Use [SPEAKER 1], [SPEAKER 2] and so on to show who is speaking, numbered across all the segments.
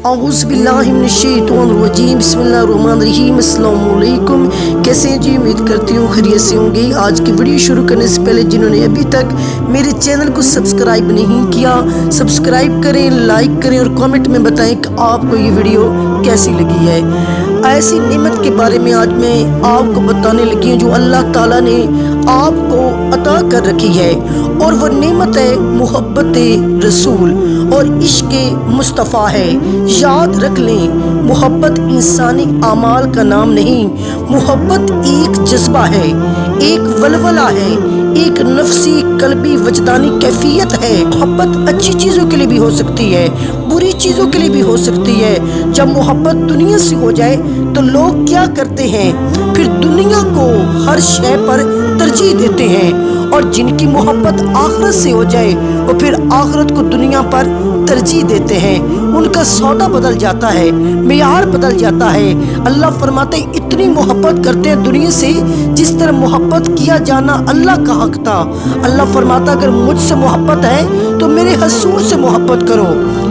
[SPEAKER 1] اعوذ باللہ من الشیطان الرجیم بسم اللہ الرحمن الرحیم السلام علیکم۔ کیسے ہیں جی؟ امید کرتی ہوں خیریت سے ہوں گے۔ آج کی ویڈیو شروع کرنے سے پہلے جنہوں نے ابھی تک میرے چینل کو سبسکرائب نہیں کیا، سبسکرائب کریں، لائک کریں اور کامنٹ میں بتائیں کہ آپ کو یہ ویڈیو کیسی لگی ہے۔ ایسی نعمت کے بارے میں آج میں آپ کو بتانے لگی ہوں جو اللہ تعالیٰ نے آپ کو عطا کر رکھی ہے، اور وہ نعمت ہے محبت رسول اور عشق مصطفیٰ ہے۔ یاد رکھ لیں، محبت انسانی اعمال کا نام نہیں، محبت ایک جذبہ ہے، ایک ولولہ ہے، ایک نفسی قلبی وجدانی کیفیت ہے۔ محبت اچھی چیزوں کے لیے بھی ہو سکتی ہے، بری چیزوں کے لیے بھی ہو سکتی ہے۔ جب محبت دنیا سے ہو جائے تو لوگ کیا کرتے ہیں؟ پھر دنیا کو ہر شے پر ترجیح دیتے ہیں، اور جن کی محبت آخرت سے ہو جائے وہ پھر آخرت کو دنیا پر ترجیح دیتے ہیں۔ ان کا سودا بدل جاتا ہے، معیار بدل جاتا ہے۔ اللہ فرماتے ہیں اتنی محبت کرتے ہیں دنیا سے جس طرح محبت کیا جانا اللہ کا حق تھا۔ اللہ فرماتا اگر مجھ سے محبت ہے تو میرے حضور سے محبت کرو۔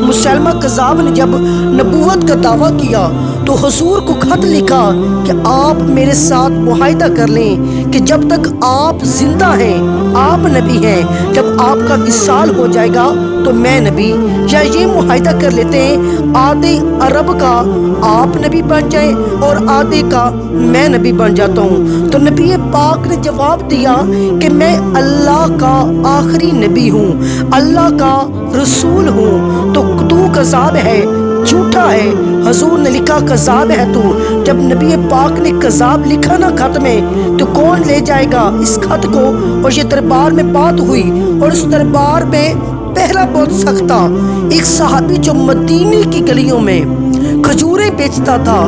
[SPEAKER 1] مسلمہ کذاب نے جب نبوت کا دعویٰ کیا تو حضور کو خط لکھا کہ آپ میرے ساتھ معاہدہ کر لیں کہ جب تک آپ زندہ ہیں آپ نبی ہیں، جب آپ کا وصال ہو جائے گا تو میں نبی، یا یہ معاہدہ کر لیتے ہیں آدھے عرب کا آپ نبی بن جائیں اور آدھے کا میں نبی بن جاتا ہوں۔ تو نبی پاک نے جواب دیا کہ میں اللہ کا آخری نبی ہوں، اللہ کا رسول ہوں، تو کذاب ہے، جھوٹا ہے۔ حضور نے لکھا کذاب ہے تو۔ جب نبی پاک نے کذاب لکھا نا خط میں تو کون لے جائے گا اس خط کو؟ اور یہ دربار میں بات ہوئی، اور اس دربار میں پہلا بہت سخت تھا، ایک صحابی جو مدینے کی گلیوں میں کھجوریں بیچتا تھا،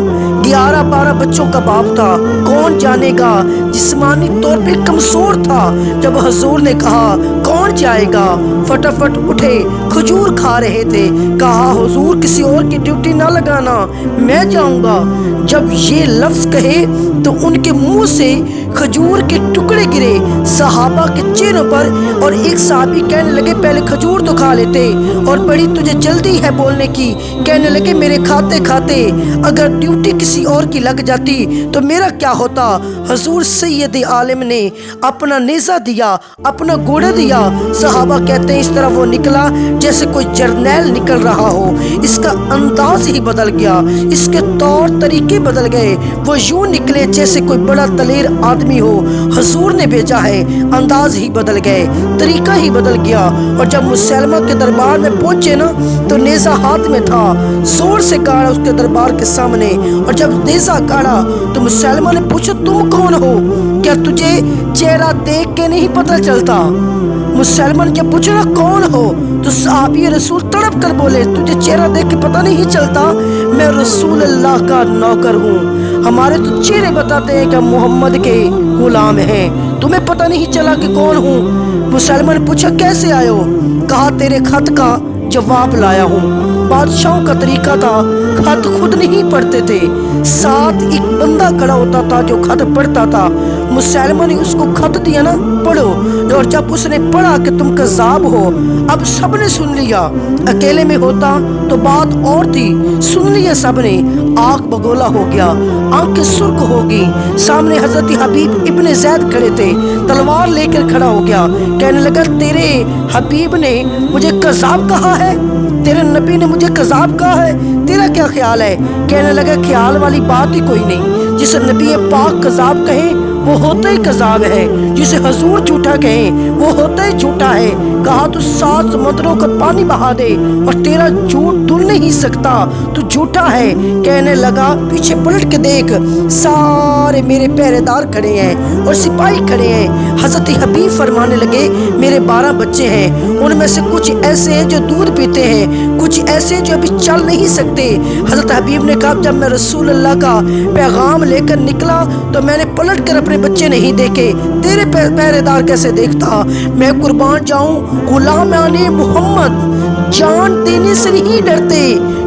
[SPEAKER 1] 11-12 بچوں کا باپ تھا، کون جانے گا، جسمانی طور پہ کمزور تھا۔ جب حضور نے کہا کون جائے گا، فٹافٹ اٹھے، کھجور کھا رہے تھے، کہا حضور کسی اور کی ڈیوٹی نہ لگانا، میں جاؤں گا۔ جب یہ لفظ کہے تو ان کے منہ سے کھجور کے ٹکڑے گرے صحابہ کے چہروں پر، اور ایک صحابی کہنے لگے پہلے کھجور تو کھا لیتے، اور بڑی تجھے جلدی ہے بولنے کی، کہنے لگے میرے کھاتے کھاتے اگر ڈیوٹی کسی اور کی لگ جاتی تو میرا کیا ہوتا۔ حضور سید عالم نے اپنا نیزہ دیا، اپنا گھوڑا دیا۔ صحابہ کہتے ہیں اس طرح وہ نکلا جیسے کوئی جرنیل نکل رہا ہو، اس کا انداز ہی بدل گیا، اس کے طور طریقے بدل گئے، وہ یوں نکلے جیسے کوئی بڑا دلیر آدمی ہو۔ حضور نے بھیجا ہے، انداز ہی بدل گئے، طریقہ ہی بدل گیا۔ اور جب مسلمہ کے دربار میں پہنچے نا تو نیزہ ہاتھ میں تھا، زور سے گاڑا اس کے دربار کے سامنے، اور جب نیزہ گاڑا تو مسلمہ نے پوچھا تم کون ہو؟ کیا تجھے چہرہ دیکھ کے نہیں پتہ چلتا؟ مسلمان کیا پوچھا نا کون ہو؟ تو صحابی رسول تڑپ کر بولے تجھے چہرہ دیکھ کے پتہ نہیں چلتا؟ میں رسول اللہ کا نوکر ہوں، ہمارے تو چہرے بتاتے ہیں کہ محمد کے غلام ہیں، تمہیں پتہ نہیں چلا کہ کون ہوں؟ مسلمان نے پوچھا کیسے آئے ہو؟ کہا تیرے خط کا جواب لایا ہوں۔ بادشاہوں کا طریقہ تھا خط خود نہیں پڑھتے تھے، ساتھ ایک بندہ کھڑا ہوتا تھا جو خط پڑھتا تھا۔ مسلمہ نے اس کو خط دیا نا پڑھو، اور جب اس نے پڑھا کہ تم کذاب ہو، اب سب نے سن لیا، اکیلے میں ہوتا تو بات اور تھی، سن لیا سب نے، آنکھ بگولا ہو گیا، آنکھیں سرخ ہو گئی۔ سامنے حضرت حبیب ابن زید کھڑے تھے، تلوار لے کر کھڑا ہو گیا، کہنے لگا تیرے حبیب نے مجھے کذاب کہا ہے، تیرے نبی نے مجھے کذاب کہا ہے، تیرا کیا خیال ہے؟ کہنے لگا خیال والی بات ہی کوئی نہیں، جسے نبی پاک کذاب کہیں وہ ہوتا ہی کذاب ہے، جسے حضور جھوٹا کہیں وہ ہوتا ہی جھوٹا ہے۔ کہا تو 7 سمندروں کا پانی بہا دے اور تیرا جھوٹ دھل نہیں سکتا، تو جھوٹا ہے۔ کہنے لگا پیچھے پلٹ کے دیکھ، سارے میرے پہرے دار کھڑے ہیں اور سپاہی کھڑے ہیں۔ حضرت حبیب فرمانے لگے میرے 12 بچے ہیں، ان میں سے کچھ ایسے ہیں جو دودھ پیتے ہیں، کچھ ایسے جو ابھی چل نہیں سکتے۔ حضرت حبیب نے کہا جب میں رسول اللہ کا پیغام لے کر نکلا تو میں نے پلٹ کر اپنے بچے نہیں دیکھے، تیرے پہرے دار کیسے دیکھتا؟ میں قربان جاؤں غلامان محمد جان دینے سے نہیں ڈرتے،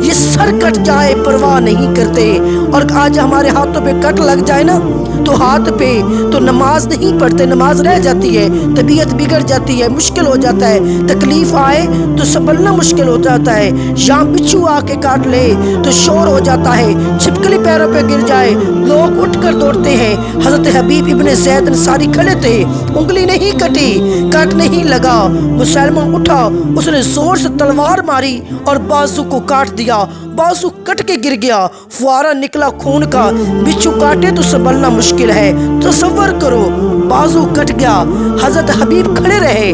[SPEAKER 1] یہ سر کٹ جائے پرواہ نہیں کرتے، اور آج ہمارے ہاتھوں پہ کٹ لگ جائے نا تو ہاتھ پہ تو نماز نہیں پڑھتے، نماز رہ جاتی ہے، طبیعت بگڑ جاتی ہے، مشکل ہو جاتا ہے، تکلیف آئے تو سنبھلنا مشکل ہو جاتا ہے، یا بچھو آ کے کاٹ لے تو شور ہو جاتا ہے، چھپکلی پیروں پہ گر جائے لوگ اٹھ کر دوڑتے ہیں۔ حضرت حبیب ابن زید انصاری کھڑے تھے، انگلی نہیں کٹی، کٹ نہیں لگا، مسلمہ اٹھا، اس نے زور سے تلوار ماری اور بازو کو کاٹ دیا، بازو کٹ کے گر گیا، فوارہ نکلا خون کا، بچھو کاٹے تو سنبھلنا مشکل ہے، تصور کرو بازو کٹ گیا۔ حضرت حبیب کھڑے رہے،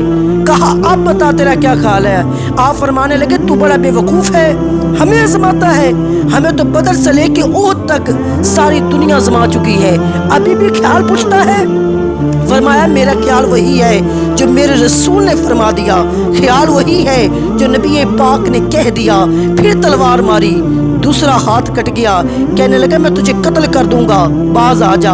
[SPEAKER 1] کہا اب بتا تیرا کیا خیال ہے؟ آپ فرمانے لگے تو بڑا بے وقوف ہے، ہمیں آزماتا ہے، ہمیں تو بدر سے لے کے احد تک ساری دنیا آزما چکی ہے، ابھی بھی خیال پوچھتا ہے؟ فرمایا میرا خیال وہی ہے جو میرے رسول نے فرما دیا، خیال وہی ہے جو نبی پاک نے کہہ دیا۔ پھر تلوار ماری، دوسرا ہاتھ کٹ گیا، کہنے لگا میں تجھے قتل کر دوں گا، باز آ جا۔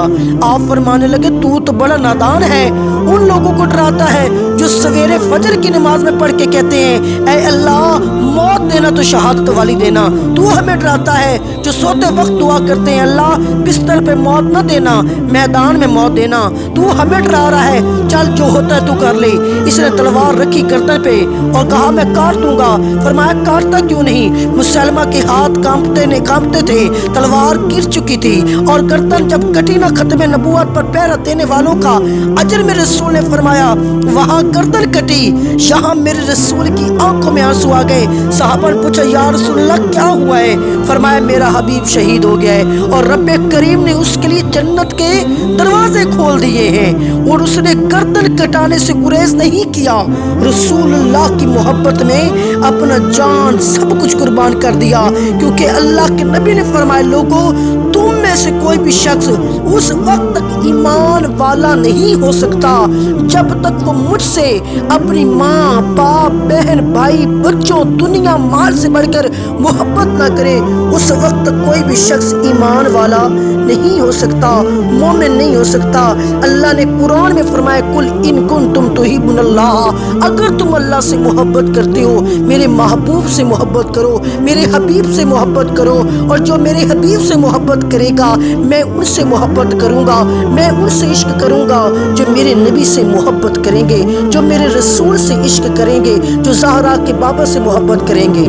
[SPEAKER 1] آپ فرمانے لگے تو بڑا نادان ہے، ان لوگوں کو ڈراتا ہے جو سویرے فجر کی نماز میں پڑھ کے کہتے ہیں اے اللہ موت دینا تو شہادت والی دینا، تو ہمیں ڈراتا ہے جو سوتے وقت دعا کرتے ہیں اللہ بستر پہ موت نہ دینا، میدان میں موت دینا، تو ہمیں ڈرا رہا ہے، چل جو ہوتا ہے تو کر لے۔ اس نے تلوار رکھی گردن پہ اور کہا میں کاٹ دوں گا۔ فرمایا کاٹتا کیوں نہیں؟ مسلمہ کے ہاتھ کانپتے تھے، تلوار گر چکی تھی، اور گردن جب کٹی نہ ختم نبوت پر پہرا دینے والوں کا اجر میرے رسول نے فرمایا وہاں گردن کٹی، یہاں میرے رسول کی آنکھوں میں آنسو آ گئے۔ صحابہ نے پوچھا یا رسول اللہ کیا ہوا ہے؟ فرمایا میرا حبیب شہید ہو گیا ہے، اور رب کریم نے اس کے لیے جنت کے دروازے کھول دیے ہیں، اور اس نے گردن کٹانے سے گریز نہیں کیا، رسول اللہ کی محبت میں اپنا جان سب کچھ قربان کر دیا، کیونکہ اللہ کے نبی نے فرمایا لوگوں تم میں سے کوئی بھی شخص اس وقت تک ایمان والا نہیں ہو سکتا جب تک وہ مجھ سے اپنی ماں باپ بہن بھائی بچوں دنیا مال سے بڑھ کر محبت نہ کرے، اس وقت تک کوئی بھی شخص ایمان والا نہیں ہو سکتا، مومن نہیں ہو سکتا۔ اللہ نے قرآن میں فرمایا کل ان کنتم تحبون اللہ، اگر تم اللہ سے محبت کرتے ہو میرے محبوب سے محبت کرو، میرے حبیب سے محبت کرو، اور جو میرے حبیب سے محبت کرے گا میں ان سے محبت کروں گا، میں ان سے عشق کروں گا جو میرے نبی سے محبت کریں گے، جو میرے رسول سے عشق کریں گے، جو زہرا کے بابا سے محبت کریں گے۔